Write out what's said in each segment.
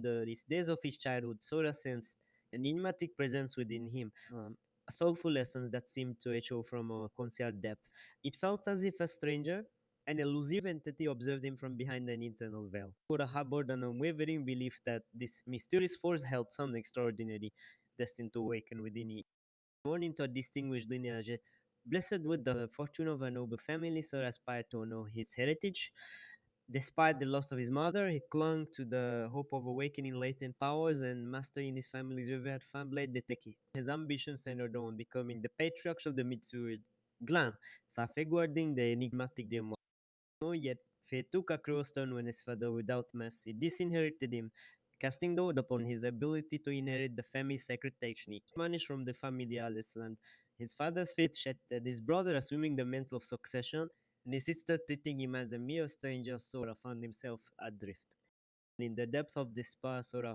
from these days of his childhood, Sora sensed an enigmatic presence within him, a soulful essence that seemed to echo from a concealed depth. It felt as if a stranger, an elusive entity, observed him from behind an internal veil. Sora harbored an unwavering belief that this mysterious force held something extraordinary, destined to awaken within him. Born into a distinguished lineage, blessed with the fortune of a noble family, Sora aspired to know his heritage. Despite the loss of his mother, he clung to the hope of awakening latent powers and mastering his family's revered fan-blade Deteki. His ambition centered on becoming the patriarch of the Mitsui clan, safeguarding the enigmatic demon. Yet fate took a cruel turn when his father, without mercy, disinherited him, casting doubt upon his ability to inherit the family's sacred technique. Banished from the familiarless land, his father's fate shattered, his brother assuming the mantle of succession, and his sister treating him as a mere stranger. Sora found himself adrift. In the depths of despair, Sora,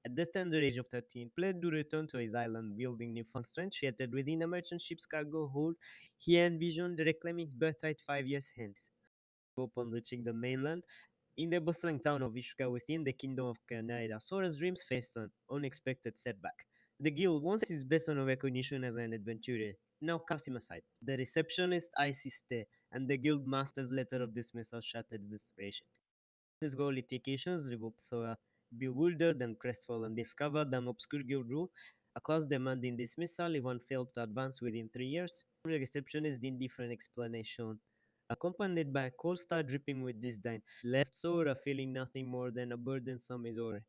at the tender age of 13, planned to return to his island, building newfound strength shattered within a merchant ship's cargo hold. He envisioned reclaiming his birthright 5 years hence. Upon reaching the mainland, in the bustling town of Ishka within the kingdom of Canada, Sora's dreams faced an unexpected setback. The guild, once his best on recognition as an adventurer, now cast him aside. The receptionist icy stare and the guild master's letter of dismissal shattered his inspiration. His goal litigations revoked Sora, bewildered and crestfallen, discovered an obscure guild rule, a clause demanding dismissal if one failed to advance within 3 years. The receptionist's indifferent explanation, accompanied by a cold star dripping with disdain, left Sora feeling nothing more than a burdensome misery.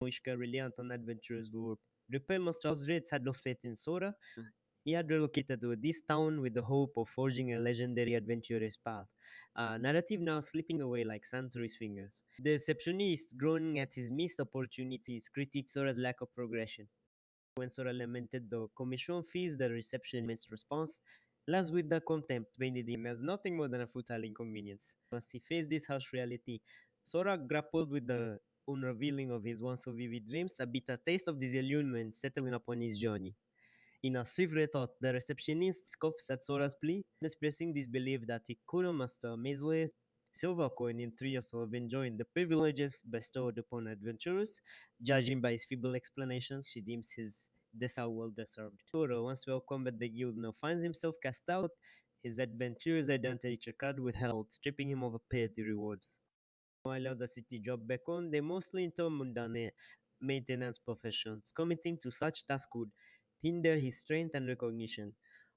Ishka reliant on adventurers lure. Repel Mostral's raids had lost faith in Sora. He had relocated to this town with the hope of forging a legendary adventurer's path, a narrative now slipping away like sand through his fingers. The receptionist, groaning at his missed opportunities, critiqued Sora's lack of progression. When Sora lamented the commission fees, the receptionist's response, last with the contempt, painted him as nothing more than a futile inconvenience. As he faced this harsh reality, Sora grappled with the unrevealing of his once so vivid dreams, a bitter taste of disillusionment settling upon his journey. In a severe thought, the receptionist scoffs at Sora's plea, expressing disbelief that he couldn't master a measly silver coin in 3 years of enjoying the privileges bestowed upon adventurers. Judging by his feeble explanations, she deems his desire well deserved. Sora, once welcomed at the guild, now finds himself cast out, his adventurer's identity checkered with hell, stripping him of a petty rewards. While other city job back on, they mostly into mundane maintenance professions. Committing to such tasks could hinder his strength and recognition.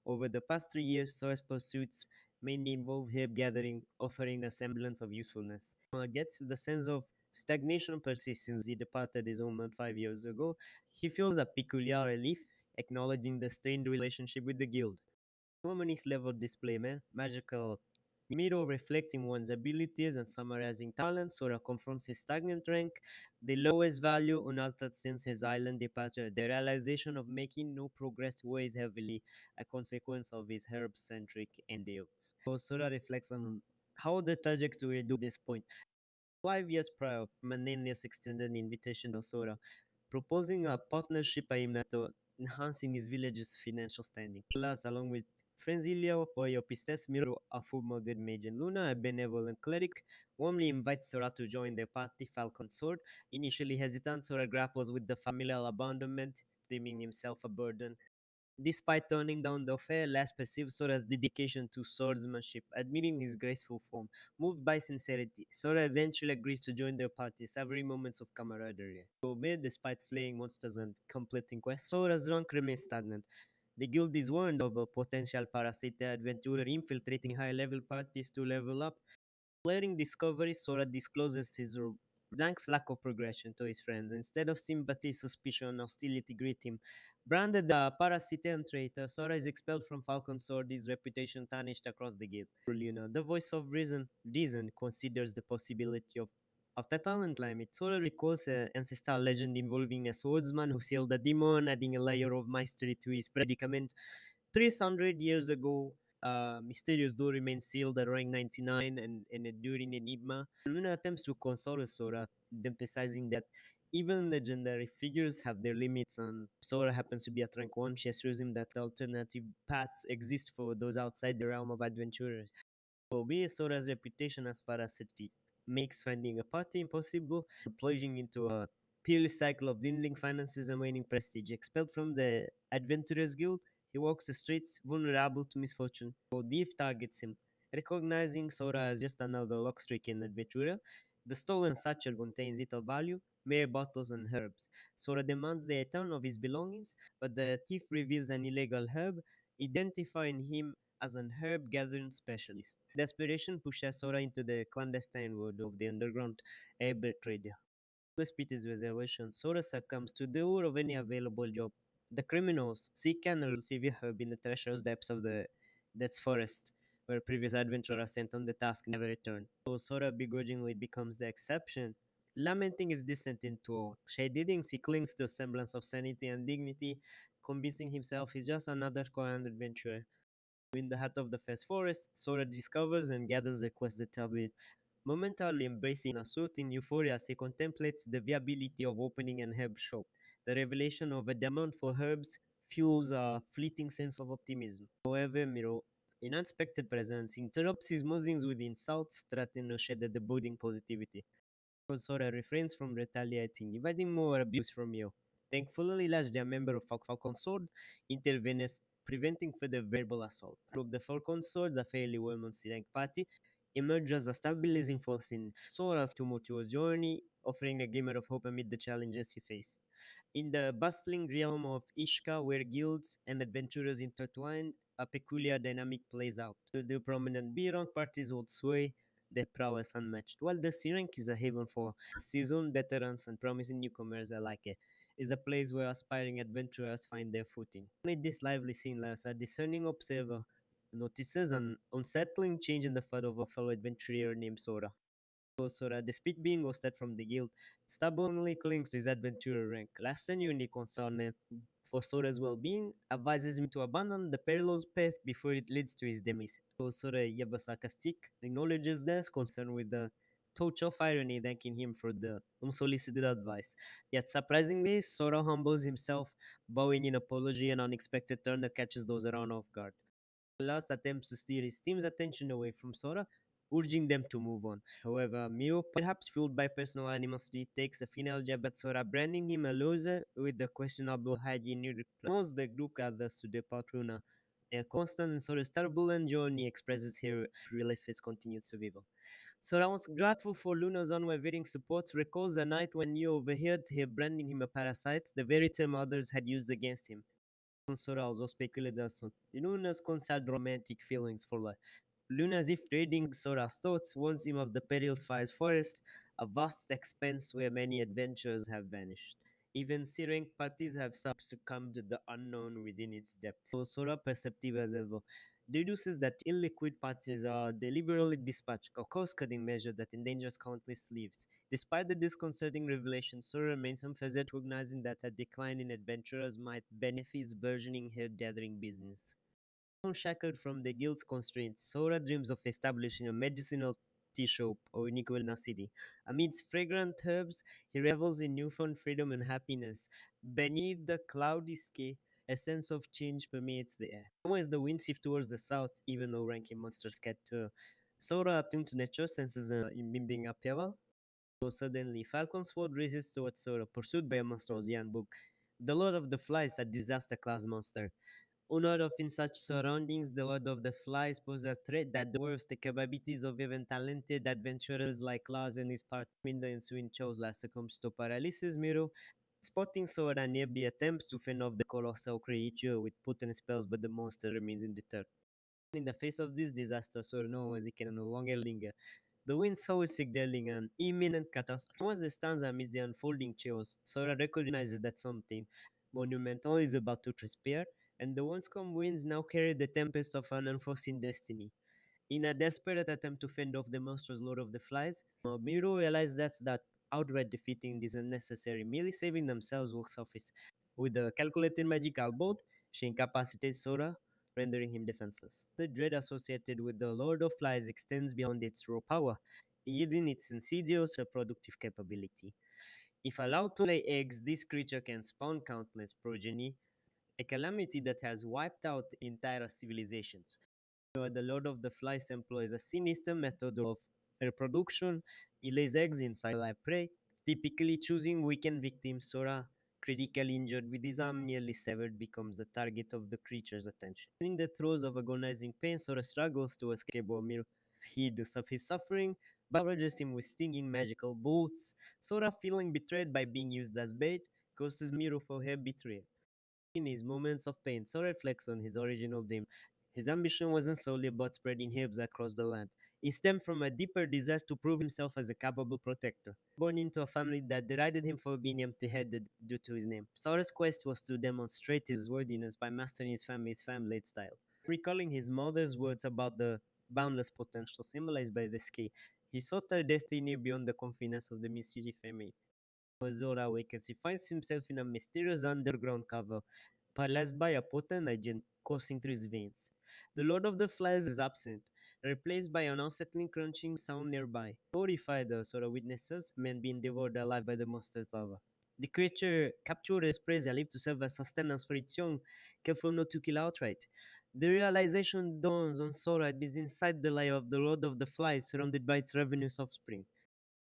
Over the past 3 years, Sora's pursuits mainly involve herb gathering, offering a semblance of usefulness. Gets the sense of stagnation persists since he departed his homeland 5 years ago. He feels a peculiar relief, acknowledging the strained relationship with the guild. Harmony's level display, man. Magical. Miro reflecting one's abilities and summarizing talents, Sora confronts his stagnant rank, the lowest value unaltered since his island departure. The realization of making no progress weighs heavily, a consequence of his herb-centric endeavors. So Sora reflects on how the trajectory to this point. 5 years prior, Mananius extended an invitation to Sora, proposing a partnership aimed at enhancing his village's financial standing. Plus, along with Frenzilio, Poyopistes, Miro, a full-modded mage, and Luna, a benevolent cleric, warmly invites Sora to join their party Falcon Sword. Initially hesitant, Sora grapples with the familial abandonment, deeming himself a burden. Despite turning down the offer, Las perceives Sora's dedication to swordsmanship, admiring his graceful form. Moved by sincerity, Sora eventually agrees to join their party, savoring moments of camaraderie. Albeit, despite slaying monsters and completing quests, Sora's rank remains stagnant. The guild is warned of a potential parasite adventurer infiltrating high-level parties to level up. Learning discovery, Sora discloses his rank's lack of progression to his friends. Instead of sympathy, suspicion, and hostility greet him. Branded a parasite and traitor, Sora is expelled from Falcon Sword, his reputation tarnished across the guild. Luna, the voice of reason considers the possibility of after talent climate, Sora recalls an ancestral legend involving a swordsman who sealed a demon, adding a layer of mystery to his predicament. 300 years ago, mysterious door remains sealed at rank 99 and an enduring enigma. Luna attempts to console Sora, emphasizing that even legendary figures have their limits, and Sora happens to be at rank 1. She assures him that alternative paths exist for those outside the realm of adventurers. Albeit Sora's reputation as parasitic makes finding a party impossible, plunging into a peerless cycle of dwindling finances and waning prestige. Expelled from the Adventurers Guild, he walks the streets, vulnerable to misfortune. So Thief targets him. Recognizing Sora as just another luck-stricken adventurer, the stolen satchel contains little value, mere bottles and herbs. Sora demands the return of his belongings, but the thief reveals an illegal herb, identifying him as an herb gathering specialist. Desperation pushes Sora into the clandestine world of the underground herb trader. Despite his reservations, Sora succumbs to the lure of any available job. The criminals seek and receive a herb in the treacherous depths of the Death's Forest, where previous adventurers sent on the task never returned. So Sora begrudgingly becomes the exception. Lamenting his descent into shady rings, he clings to a semblance of sanity and dignity, convincing himself he's just another common adventurer. In the heart of the first forest, Sora discovers and gathers the requested tablet. Momentarily embracing a certain euphoria as he contemplates the viability of opening an herb shop. The revelation of a demand for herbs fuels a fleeting sense of optimism. However, Miro, an unexpected presence interrupts his musings with insults, threatening to shed the budding positivity. Sora refrains from retaliating, inviting more abuse from you. Thankfully, Lash, a member of Falcon Sword, intervenes, preventing further verbal assault. Group the Falcon Swords, a fairly well-considered party, emerge as a stabilizing force in Sora's tumultuous journey, offering a glimmer of hope amid the challenges he faces. In the bustling realm of Ishka, where guilds and adventurers intertwine, a peculiar dynamic plays out. The prominent B-rank parties hold sway, their prowess unmatched, while the C rank is a haven for seasoned veterans and promising newcomers alike. Is a place where aspiring adventurers find their footing. Amid this lively scene, as a discerning observer notices an unsettling change in the fate of a fellow adventurer named Sora. Sora, despite being ousted from the guild, stubbornly clings to his adventurer rank. Less genuinely concerned for Sora's well-being, advises him to abandon the perilous path before it leads to his demise. Sora, ever sarcastic, acknowledges their concern with the touch of irony, thanking him for the unsolicited advice. Yet surprisingly, Sora humbles himself, bowing in apology, an unexpected turn that catches those around off guard. Last attempts to steer his team's attention away from Sora, urging them to move on. However, Miro, perhaps fueled by personal animosity, takes a final jab at Sora, branding him a loser with the questionable hygiene reply. Most the group gathers to depart Luna. A constant and Sora's turbulent journey expresses her relief his continued survival. Sora was grateful for Luna's unwavering support, recalls a night when you overheard her branding him a parasite, the very term others had used against him. Sora also speculated on Luna's concealed romantic feelings for Luna, as if reading Sora's thoughts, warns him of the perilous forest, a vast expanse where many adventurers have vanished. Even Sirenk parties have succumbed to the unknown within its depths. So Sora, perceptive as ever, deduces that illiquid parties are deliberately dispatched, a cost-cutting measure that endangers countless lives. Despite the disconcerting revelation, Sora remains unfazed, recognizing that a decline in adventurers might benefit his burgeoning hair-gathering business. Unshackled from the guild's constraints, Sora dreams of establishing a medicinal tea shop or in Equilna City. Amidst fragrant herbs, he revels in newfound freedom and happiness. Beneath the cloudy sky, a sense of change permeates the air. As the wind shifts towards the south, even though ranking monsters scatter, Sora, attuned to nature, senses impending upheaval. So suddenly, Falcon's sword races towards Sora, pursued by a monstrous Yanbuk. The Lord of the Flies, a disaster class monster. Unaware of in such surroundings, the Lord of the Flies poses a threat that dwarfs the capabilities of even talented adventurers like Lars and his partner in the ensuing Chosla succumbs to paralysis. Miro, spotting Sora nearby, attempts to fend off the colossal creature with potent spells, but the monster remains undeterred. In the face of this disaster, Sora knows he can no longer linger. The wind is signaling an imminent catastrophe. Once the stands amidst the unfolding chaos, Sora recognizes that something monumental is about to transpire, and the once-calm winds now carry the tempest of an unforeseen destiny. In a desperate attempt to fend off the monstrous Lord of the Flies, Miro realizes that outright defeating is unnecessary, merely saving themselves will suffice. With a calculated magical bolt, she incapacitates Sora, rendering him defenseless. The dread associated with the Lord of Flies extends beyond its raw power, yielding its insidious reproductive capability. If allowed to lay eggs, this creature can spawn countless progeny, a calamity that has wiped out entire civilizations. The Lord of the Flies employs a sinister method of reproduction. He lays eggs inside live prey, typically choosing weakened victims. Sora, critically injured with his arm nearly severed, becomes the target of the creature's attention. In the throes of agonizing pain, Sora struggles to escape while Miru heeds of his suffering, but barrages him with stinging magical bolts. Sora, feeling betrayed by being used as bait, curses Miru for her betrayal. In his moments of pain, Sora reflects on his original dream. His ambition wasn't solely about spreading herbs across the land. It stemmed from a deeper desire to prove himself as a capable protector. Born into a family that derided him for being empty-headed due to his name, Sora's quest was to demonstrate his worthiness by mastering his family's family style. Recalling his mother's words about the boundless potential symbolized by the ski, he sought a destiny beyond the confidence of the mischief family. As Zora awakens, he finds himself in a mysterious underground cave, paralyzed by a potent agent coursing through his veins. The Lord of the Flies is absent, replaced by an unsettling crunching sound nearby. Horrified, Sora witnesses men being devoured alive by the monster's lava. The creature captured its prey as to serve as sustenance for its young, careful not to kill outright. The realization dawns on Sora it is inside the lair of the Lord of the Flies, surrounded by its ravenous offspring.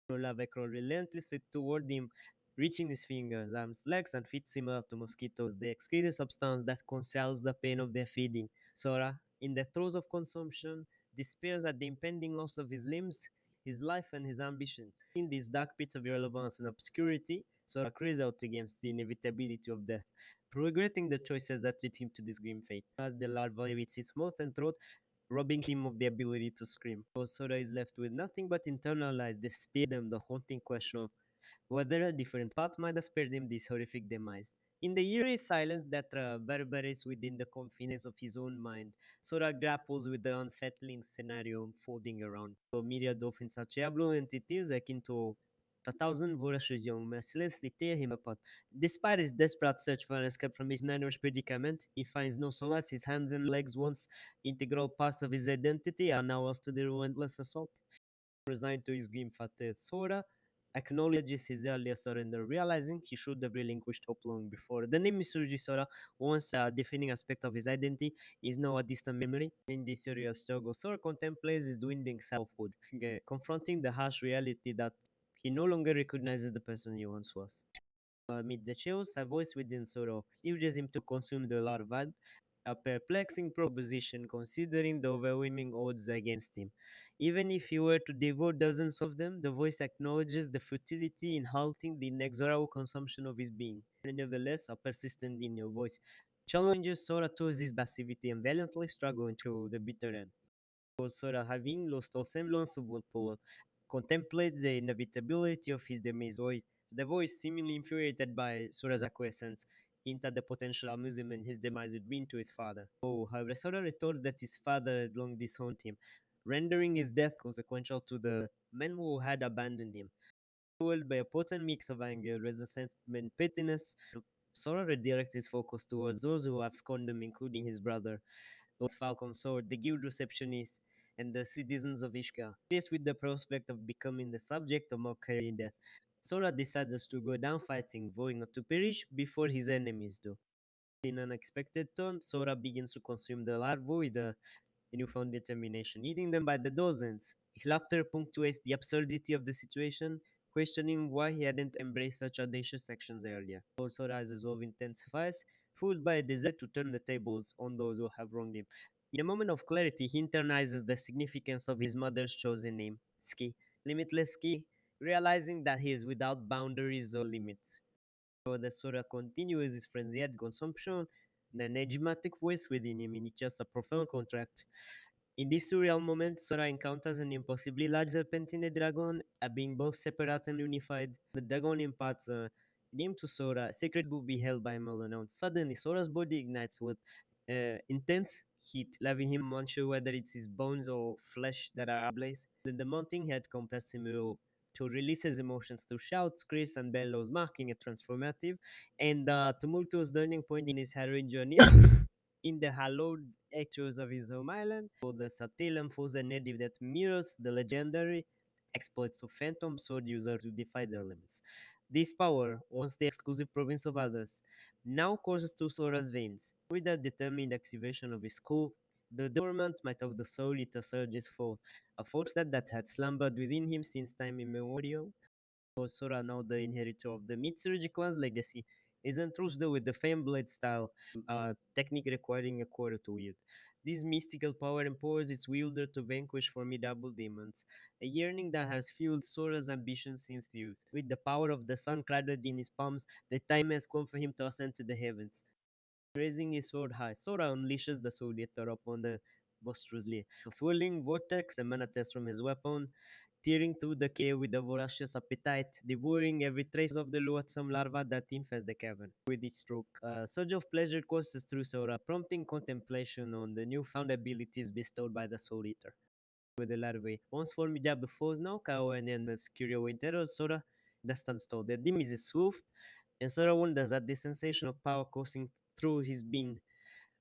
Lava crawled relentlessly toward him, reaching his fingers, arms, legs, and feet similar to mosquitoes. They excrete a substance that conceals the pain of their feeding. Sora, in the throes of consumption, despairs at the impending loss of his limbs, his life, and his ambitions. In this dark pit of irrelevance and obscurity, Sora cries out against the inevitability of death, regretting the choices that led him to this grim fate. As the larva reaches his mouth and throat, robbing him of the ability to scream. Sora is left with nothing but internalized despair and the haunting question of whether a different path might have spared him this horrific demise. In the eerie silence that reverberates within the confidence of his own mind, Sora grapples with the unsettling scenario unfolding around. A myriad of insatiable entities akin to a thousand voracious young mercilessly tear him apart. Despite his desperate search for an escape from his nightmarish predicament, he finds no solace. His hands and legs, once integral parts of his identity, are now lost to the relentless assault. Resigned to his grim fate, Sora acknowledges his earlier surrender, realizing he should have relinquished hope long before. The name Misurugi Sora, once a defining aspect of his identity, is now a distant memory. In this serious struggle, Sora contemplates his dwindling selfhood, confronting the harsh reality that he no longer recognizes the person he once was. Amid the chaos, a voice within Sora urges him to consume the larva, a perplexing proposition considering the overwhelming odds against him. Even if he were to devour dozens of them, the voice acknowledges the futility in halting the inexorable consumption of his being. Nevertheless, a persistent inner voice challenges Sora towards his passivity and valiantly struggling through the bitter end. Sora, having lost all semblance of willpower, contemplates the inevitability of his demise. The voice, seemingly infuriated by Sora's acquiescence, hinted at the potential amusement his demise would bring to his father. However, Sora retorts that his father had long disowned him, rendering his death consequential to the men who had abandoned him. Fueled by a potent mix of anger, resentment, and pettiness, Sora redirects his focus towards those who have scorned him, including his brother, Lord Falcon Sword, the guild receptionist, and the citizens of Ishka. Faced with the prospect of becoming the subject of mockery and death, Sora decides to go down fighting, vowing not to perish before his enemies do. In an unexpected turn, Sora begins to consume the larvae with a newfound determination, eating them by the dozens. His laughter punctuates the absurdity of the situation, questioning why he hadn't embraced such audacious actions earlier. Also, as resolve intensifies, fueled by a desire to turn the tables on those who have wronged him. In a moment of clarity, he internalizes the significance of his mother's chosen name, Ski, Limitless Ski, realizing that he is without boundaries or limits. The Sora continues his frenzied consumption, the enigmatic voice within him initiates a profound contract. In this surreal moment, Sora encounters an impossibly large serpentine dragon, a being both separate and unified. The dragon imparts a name to Sora, a sacred book beheld by him alone. Suddenly, Sora's body ignites with intense heat, leaving him unsure whether it's his bones or flesh that are ablaze. Then the mounting head compels him to release his emotions to shout, screams, and bellows, marking a transformative and tumultuous turning point in his harrowing journey. In the hallowed echoes of his home island, for the subtle and frozen native that mirrors the legendary exploits of phantom sword users who defy their limits. This power, once the exclusive province of others, now courses to Sora's veins. With the determined activation of his core, the dormant might of the soul eater surges forth, a force that had slumbered within him since time immemorial. Sora, now the inheritor of the Mitsurugi clan's legacy, is entrusted with the famed blade style, technique requiring a quarter to wield. This mystical power empowers its wielder to vanquish formidable demons, a yearning that has fueled Sora's ambition since youth. With the power of the sun cradled in his palms, the time has come for him to ascend to the heavens. Raising his sword high, Sora unleashes the Soul Eater upon the monstrosely. A swirling vortex emanates from his weapon, tearing through the cave with a voracious appetite, devouring every trace of the loathsome larva that infests the cavern. With each stroke, a surge of pleasure courses through Sora, prompting contemplation on the newfound abilities bestowed by the Soul Eater. With the larvae, once formidable foes now cower and the Curio Winter Sora, the standstill. The dim is swift, and Sora wonders at the sensation of power coursing through his being,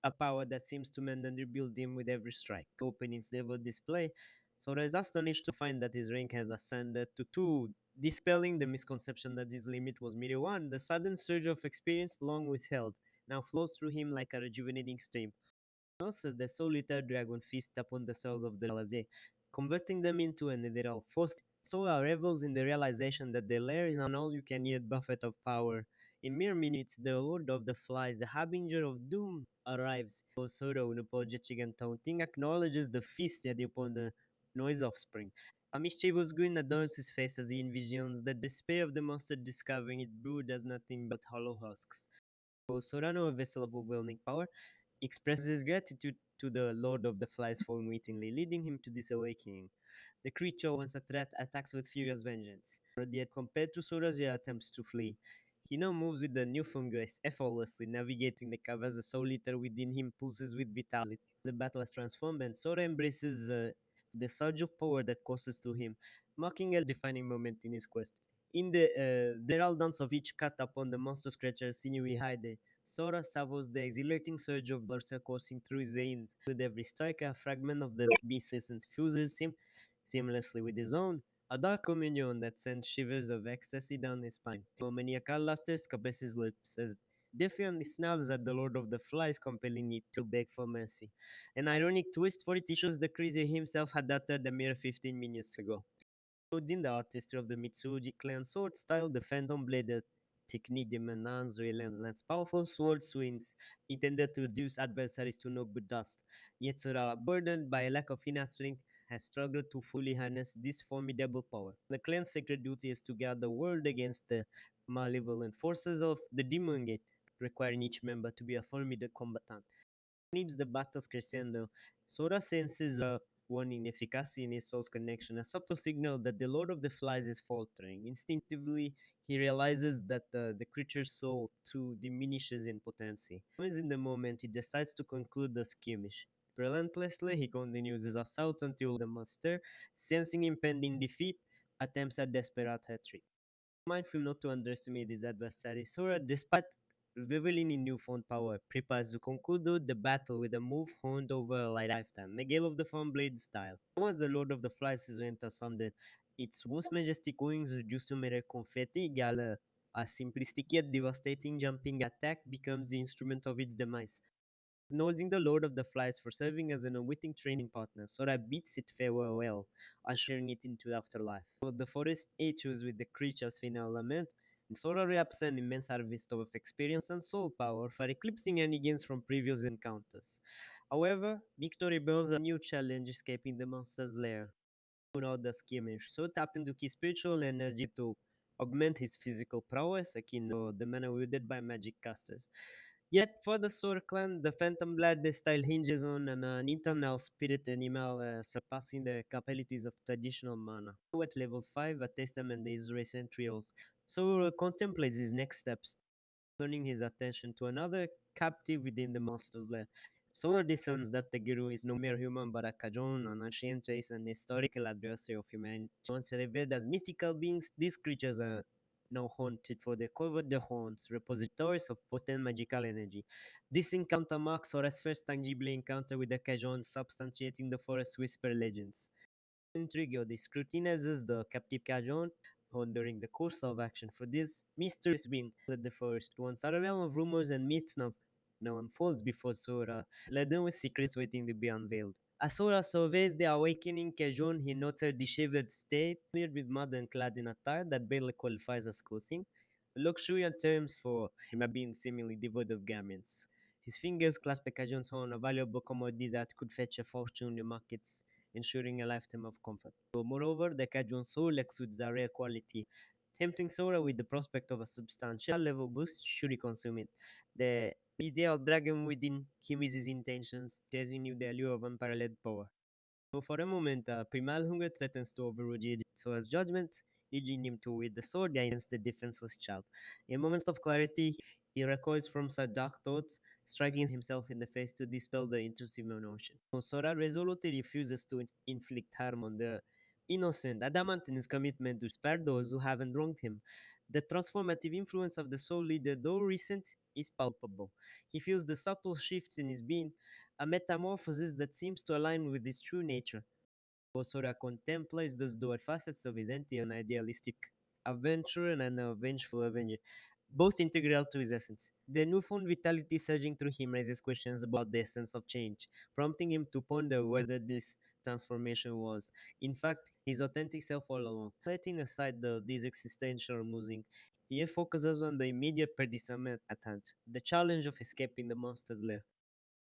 a power that seems to mend and rebuild him with every strike. Opening its level display, Sora is astonished to find that his rank has ascended to 2, dispelling the misconception that his limit was mere 1. The sudden surge of experience long withheld now flows through him like a rejuvenating stream. Also, the solitary dragon feasts upon the souls of the Lade, converting them into an literal force. Sora revels in the realization that the lair is an all-you-can-eat buffet of power. In mere minutes, the Lord of the Flies, the harbinger of doom, arrives. Sora, unapologetic and taunting, acknowledges the feast yet upon the noise of spring. A mischievous grin adorns his face as he envisions the despair of the monster discovering its brood as nothing but hollow husks. Sorano, a vessel of overwhelming power, expresses his gratitude to the Lord of the Flies for unwittingly leading him to this awakening. The creature, once a threat, attacks with furious vengeance. Yet, compared to Sora's attempts to flee, he now moves with a newfound grace, effortlessly navigating the cave as the soul eater within him pulses with vitality. The battle has transformed, and Sora embraces the surge of power that courses through him, marking a defining moment in his quest. In the herald dance of each cut upon the monster's creature's sinewy hide, Sora savors the exhilarating surge of berserk coursing through his veins. With every strike, a fragment of the beast's essence fuses him seamlessly with his own, a dark communion that sends shivers of ecstasy down his spine. Maniacal laughter scabbers his lips as defiantly snarls at the Lord of the Flies, compelling it to beg for mercy. An ironic twist, for it shows the crazy himself had uttered a mere 15 minutes ago. Within the artistry of the Mitsurugi clan sword style, the Phantom Blade technique demands relentless, powerful sword swings intended to reduce adversaries to no good dust. Yet Sora, burdened by a lack of inner strength, has struggled to fully harness this formidable power. The clan's sacred duty is to guard the world against the malevolent forces of the Demon Gate, requiring each member to be a formidable combatant. Needs the battle's crescendo, Sora senses a warning efficacy in his soul's connection, a subtle signal that the Lord of the Flies is faltering. Instinctively, he realizes that the creature's soul too diminishes in potency. As in the moment, he decides to conclude the skirmish. Relentlessly, he continues his assault until the monster, sensing impending defeat, attempts a desperate hat-trick. Mindful not to underestimate his adversary, Sora, despite reveling in newfound power, prepares to conclude the battle with a move honed over a lifetime, Miguel of the Blade style. Once the Lord of the Flies is asunder, its once majestic wings reduced to mere confetti, Gala, a simplistic yet devastating jumping attack becomes the instrument of its demise. Acknowledging the Lord of the Flies for serving as an unwitting training partner, Sora bids it farewell, ushering it into the afterlife. So the forest echoes with the creature's final lament, and Sora reaps an immense harvest of experience and soul power for eclipsing any gains from previous encounters. However, victory builds a new challenge escaping the monster's lair. Throughout the skirmish, so tapped into his spiritual energy to augment his physical prowess, akin to the manner wielded by magic casters. Yet for the Sword clan, the Phantom Blood style hinges on an internal spirit animal surpassing the capabilities of traditional mana. At level 5, a testament is recent trials. So contemplates his next steps, turning his attention to another captive within the monster's lair. Sora discerns that the Guru is no mere human but a Kajon, an ancient race and historical adversary of humanity. Once revered as mythical beings, these creatures are now haunted for their covered the haunts, repositories of potent magical energy. This encounter marks Sora's first tangible encounter with the Kajon, substantiating the forest whisper legends. Intrigued, he scrutinizes the captive Kajon, pondering the course of action for this mysterious being that the forest, once a realm of rumors and myths now unfolds before Sora, laden with secrets waiting to be unveiled. As Sora surveys the awakening Kejun, he notes her disheveled state, cleared with mud and clad in attire that barely qualifies as clothing, luxurious terms for him being seemingly devoid of garments. His fingers clasp Kejun's horn, a valuable commodity that could fetch a fortune in the markets, ensuring a lifetime of comfort. Moreover, the Kejun soul exudes a rare quality, tempting Sora with the prospect of a substantial level boost should he consume it. The ideal dragon within him is his intentions, teasing you the allure of unparalleled power. So for a moment, primal hunger threatens to override Sora's judgment, urging him to wield the sword against the defenseless child. In moments of clarity, he recoils from such dark thoughts, striking himself in the face to dispel the intrusive notion. So Sora resolutely refuses to inflict harm on the innocent, adamant in his commitment to spare those who haven't wronged him. The transformative influence of the soul leader, though recent, is palpable. He feels the subtle shifts in his being, a metamorphosis that seems to align with his true nature. Sora contemplates those dual facets of his entity, an idealistic adventurer and a vengeful avenger, both integral to his essence. The newfound vitality surging through him raises questions about the essence of change, prompting him to ponder whether this transformation was, in fact, his authentic self all along. Setting aside these existential musing, he focuses on the immediate predicament at hand, the challenge of escaping the monster's lair.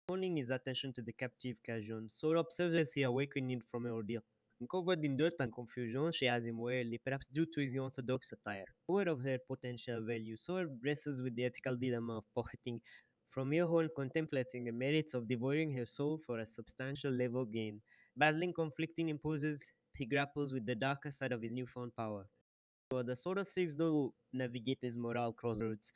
Turning his attention to the captive Cajun, Sora observes as he awakening from her ordeal. Covered in dirt and confusion, she has him warily, perhaps due to his unorthodox attire. Aware of her potential value, Sora wrestles with the ethical dilemma of pocketing from her horn, contemplating the merits of devouring her soul for a substantial level gain. Battling conflicting impulses, he grapples with the darker side of his newfound power. So the Sora seeks to navigate his moral crossroads.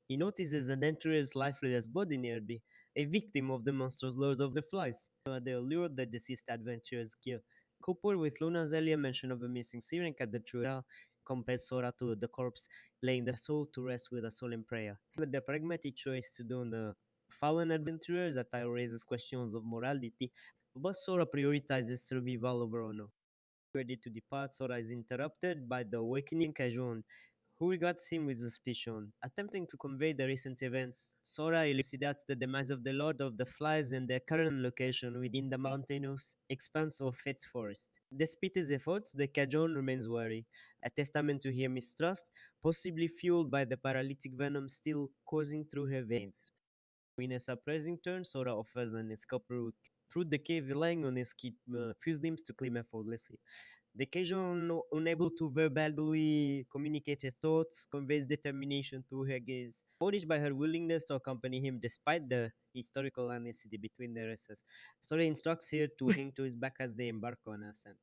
He notices an adventurer's lifeless body nearby, a victim of the monster's Lord of the Flies. The allure the deceased adventurers give. Coupled with Luna's earlier mention of a missing Syrian at the Trura, compares Sora to the corpse, laying the soul to rest with a solemn prayer. But the pragmatic choice to do the fallen adventurers at raises questions of morality, but Sora prioritizes survival over honor. Ready to depart, Sora is interrupted by the awakening Kajun, who regards him with suspicion. Attempting to convey the recent events, Sora elucidates the demise of the Lord of the Flies and their current location within the mountainous expanse of Fate's forest. Despite his efforts, the Kajun remains wary, a testament to her mistrust, possibly fueled by the paralytic venom still coursing through her veins. In a surprising turn, Sora offers an escape route through the cave, relying on his fused limbs to climb effortlessly. The occasion unable to verbally communicate her thoughts, conveys determination through her gaze, punished by her willingness to accompany him despite the historical unicity between the races. Sora instructs her to hang to his back as they embark on ascent.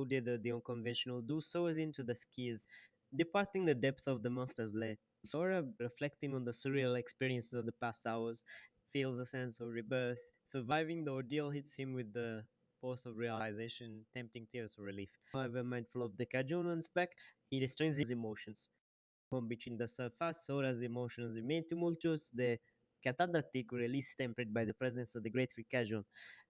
Did the unconventional do so as into the skies, departing the depths of the monster's lair. Sora, reflecting on the surreal experiences of the past hours, feels a sense of rebirth. Surviving the ordeal hits him with the force of realization, tempting tears of relief. However, mindful of the Kajunan's back, he restrains his emotions. From between the surface, Sora's emotions remain tumultuous, the cathartic release tempered by the presence of the grateful Kajun.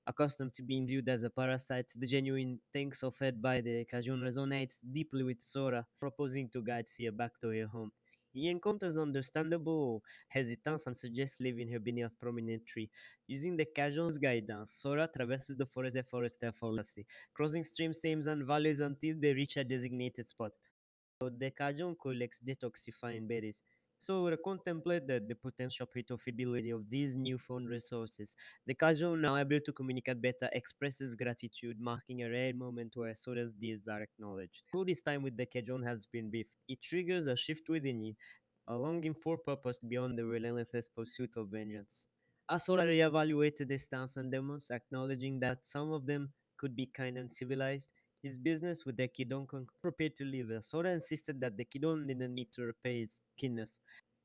Accustomed to being viewed as a parasite, the genuine thanks offered by the Kajun resonates deeply with Sora, proposing to guide Sia back to her home. He encounters understandable hesitance and suggests leaving her beneath a prominent tree. Using the Kajun's guidance, Sora traverses the forest effortlessly, crossing streams, seams, and valleys until they reach a designated spot. The Cajun collects detoxifying berries. So we contemplate the potential profitability of these newfound resources. The Cajun, now able to communicate better, expresses gratitude, marking a rare moment where Sora's deeds are acknowledged. Through this time with the Cajun has been brief. It triggers a shift within him, a longing for purpose beyond the relentless pursuit of vengeance. As Sora reevaluated the stance on demons, acknowledging that some of them could be kind and civilized, his business with the Kidon prepared to leave. Sora insisted that the Kidon didn't need to repay his kindness,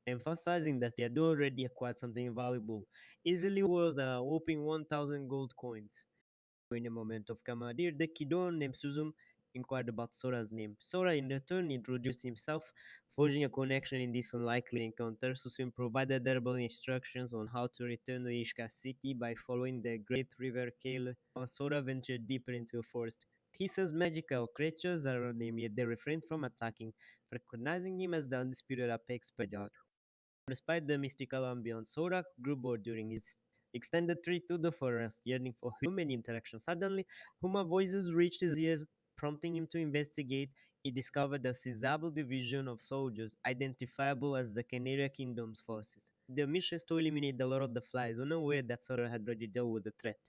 emphasizing that he had already acquired something valuable, easily worth a whopping 1,000 gold coins. In a moment of camaraderie, the Kidon named Suzum inquired about Sora's name. Sora in return introduced himself, forging a connection in this unlikely encounter. Suzum provided verbal instructions on how to return to Ishka city by following the great river Kale, while Sora ventured deeper into the forest. He says magical creatures are around him, yet they refrain from attacking, recognizing him as the undisputed apex predator. Despite the mystical ambience, Sora grew bored during his extended tree to the forest, yearning for human interaction. Suddenly, Huma voices reached his ears, prompting him to investigate. He discovered a sizable division of soldiers, identifiable as the Canary Kingdom's forces. The mission is to eliminate the Lord of the Flies, unaware that Sora had already dealt with the threat.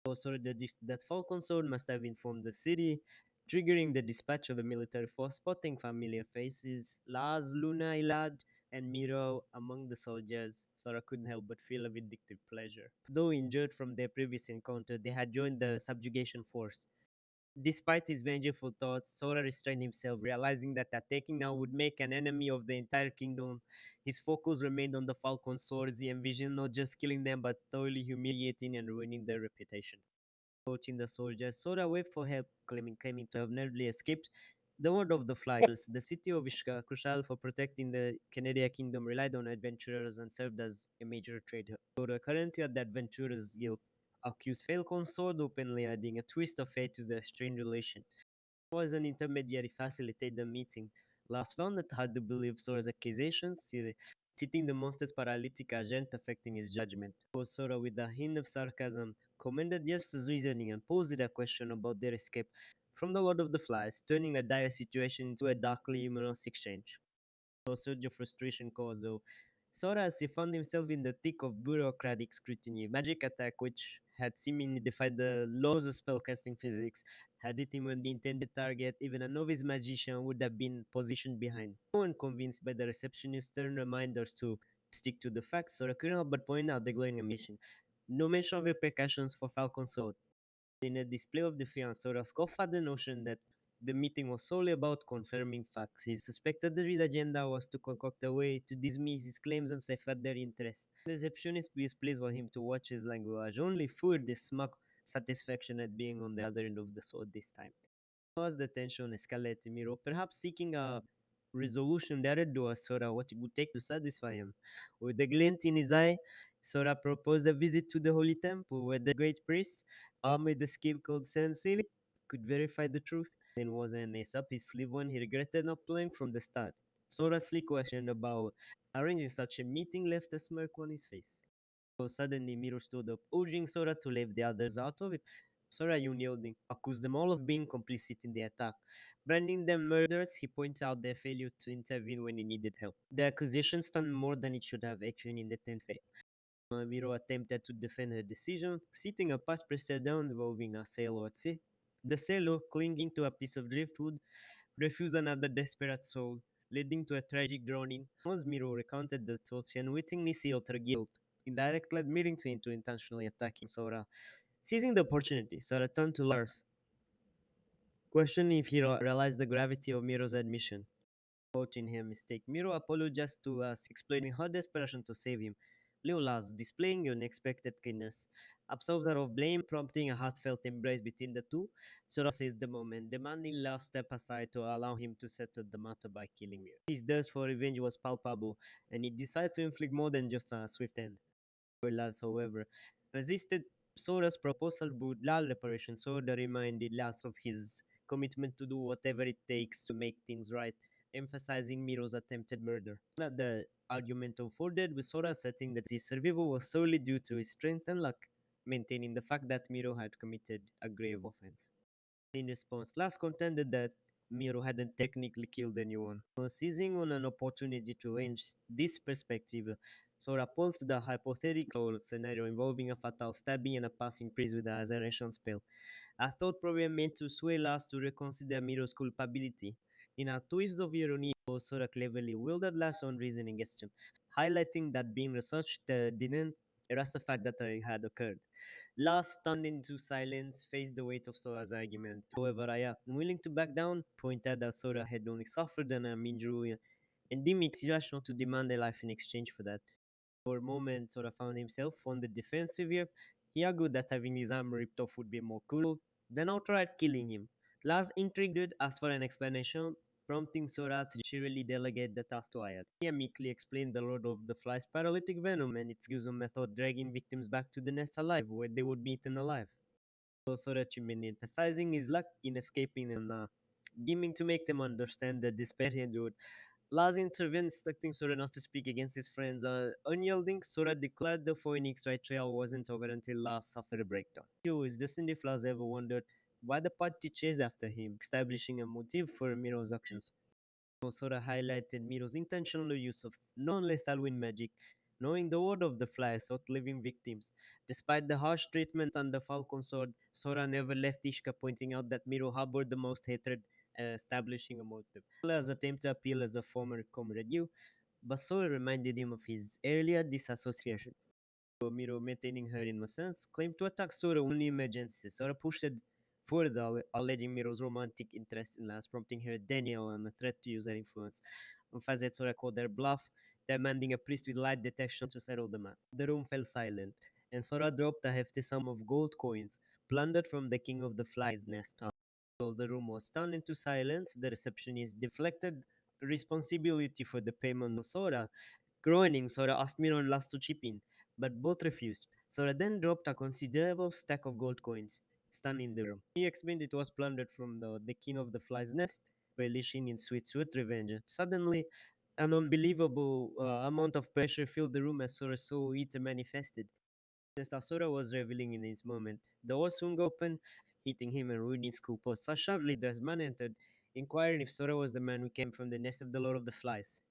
Also, that Falcon Sword must have informed the city, triggering the dispatch of the military force, spotting familiar faces. Laz, Luna, Ilad, and Miro among the soldiers. Sora couldn't help but feel a vindictive pleasure. Though injured from their previous encounter, they had joined the subjugation force. Despite his vengeful thoughts, Sora restrained himself, realizing that attacking now would make an enemy of the entire kingdom. His focus remained on the Falcon Swords. He envisioned not just killing them, but thoroughly humiliating and ruining their reputation. Approaching the soldiers, Sora waved for help, claiming to have narrowly escaped the word of the flies. The city of Ishka, crucial for protecting the Canada kingdom, relied on adventurers and served as a major trade hub. Sora, currently at the Adventurers Guild, accused Falcon Sword openly, adding a twist of fate to their strained relation. Was an intermediary facilitate the meeting. Last found it hard to believe Sora's accusations, citing the monster's paralytic agent affecting his judgment. Sora, with a hint of sarcasm, commended Yasu's reasoning and posed a question about their escape from the Lord of the Flies, turning the dire situation into a darkly humorous exchange. A surge of frustration caused, though, Sora as he found himself in the thick of bureaucratic scrutiny. Magic attack, which had seemingly defied the laws of spellcasting physics, had hit him when the intended target. Even a novice magician would have been positioned behind. No one convinced by the receptionist's stern reminders to stick to the facts, Sora couldn't help but point out the glowing omission. No mention of repercussions for Falcon's sword. In a display of defiance, Sora scoffed at the notion that the meeting was solely about confirming facts. He suspected the real agenda was to concoct a way to dismiss his claims and safeguard their interest. The receptionist was pleased for him to watch his language, only fueled the smug satisfaction at being on the other end of the sword this time. As the tension escalated, Miro, perhaps seeking a resolution, dared to ask Sora what it would take to satisfy him. With a glint in his eye, Sora proposed a visit to the Holy Temple, where the great priest, armed with a skill called Sensei, could verify the truth. Then was an ace up his sleeve when he regretted not playing from the start. Sora's slick question about arranging such a meeting left a smirk on his face. So suddenly, Miro stood up, urging Sora to leave the others out of it. Sora, yielding, accused them all of being complicit in the attack. Branding them murderers, he pointed out their failure to intervene when he needed help. The accusation stung more than it should have, actually, in the tense. Miro attempted to defend her decision, citing a past precedent involving a sailor at sea. The sailor, clinging to a piece of driftwood, refused another desperate soul, leading to a tragic drowning. Once Miro recounted the thought, she unwittingly sealed her guilt, indirectly admitting to intentionally attacking Sora. Seizing the opportunity, Sora turned to Lars, questioning if he realized the gravity of Miro's admission. Quoting him mistake, Miro apologized to us, explaining her desperation to save him. Leolas, displaying unexpected kindness, absolved her of blame, prompting a heartfelt embrace between the two. Sora seized the moment, demanding Lars step aside to allow him to settle the matter by killing Miro. His thirst for revenge was palpable, and he decided to inflict more than just a swift end. Lars, however, resisted Sora's proposal would lull reparation. Sora reminded Lars of his commitment to do whatever it takes to make things right, emphasizing Miro's attempted murder. The argument unfolded with Sora asserting that his survival was solely due to his strength and luck, maintaining the fact that Miro had committed a grave offense. In response, Lars contended that Miro hadn't technically killed anyone. Seizing on an opportunity to change this perspective, Sora posed the hypothetical scenario involving a fatal stabbing and a passing priest with a isolation spell. A thought probably meant to sway Lars to reconsider Miro's culpability. In a twist of irony, Sora cleverly wielded Lars' own reasoning against him, highlighting that being researched didn't erase the fact that it had occurred. Lars, stunned into silence, faced the weight of Sora's argument. However, Aya, unwilling to back down, pointed that Sora had only suffered an injury and deemed it irrational to demand a life in exchange for that. For a moment, Sora found himself on the defensive here. He argued that having his arm ripped off would be more cruel than outright killing him. Lars, intrigued, asked for an explanation, prompting Sora to cheerily delegate the task to Ayat. He meekly explained the Lord of the Flies' paralytic venom and its gruesome method dragging victims back to the nest alive, where they would be eaten alive. Sora chimed in, emphasizing his luck in escaping and deeming to make them understand the despair he endured. Laz intervened, instructing Sora not to speak against his friends. Unyielding, Sora declared the Phoenix Right Trail wasn't over until Laz suffered a breakdown. Is Destiny Flaz ever wondered why the party chased after him, establishing a motive for Miro's actions? Sora highlighted Miro's intentional use of non-lethal wind magic, knowing the word of the fly sought living victims. Despite the harsh treatment under Falcon Sword, Sora never left Ishka, pointing out that Miro harbored the most hatred, establishing a motive. As attempt to appeal as a former comrade, but Sora reminded him of his earlier disassociation. Miro, maintaining her innocence, claimed to attack Sora only in emergencies. Sora pushed it further, alleging Miro's romantic interest in Lance, prompting her denial and a threat to use her influence. Emphasized Sora called their bluff, demanding a priest with light detection to settle the matter. The room fell silent, and Sora dropped a hefty sum of gold coins, plundered from the king of the flies' nest. While the room was stunned into silence, the receptionist deflected responsibility for the payment of Sora. Groaning, Sora asked Miro and Last to chip in, but both refused. Sora then dropped a considerable stack of gold coins, stunning the room. He explained it was plundered from the king of the fly's nest, relishing in sweet revenge. Suddenly, an unbelievable amount of pressure filled the room as Sora saw it manifested. Just as Sora was reveling in his moment, the door swung open, hitting him and ruining his cool pose. So sharply, the man entered, inquiring if Sora was the man who came from the nest of the Lord of the Flies.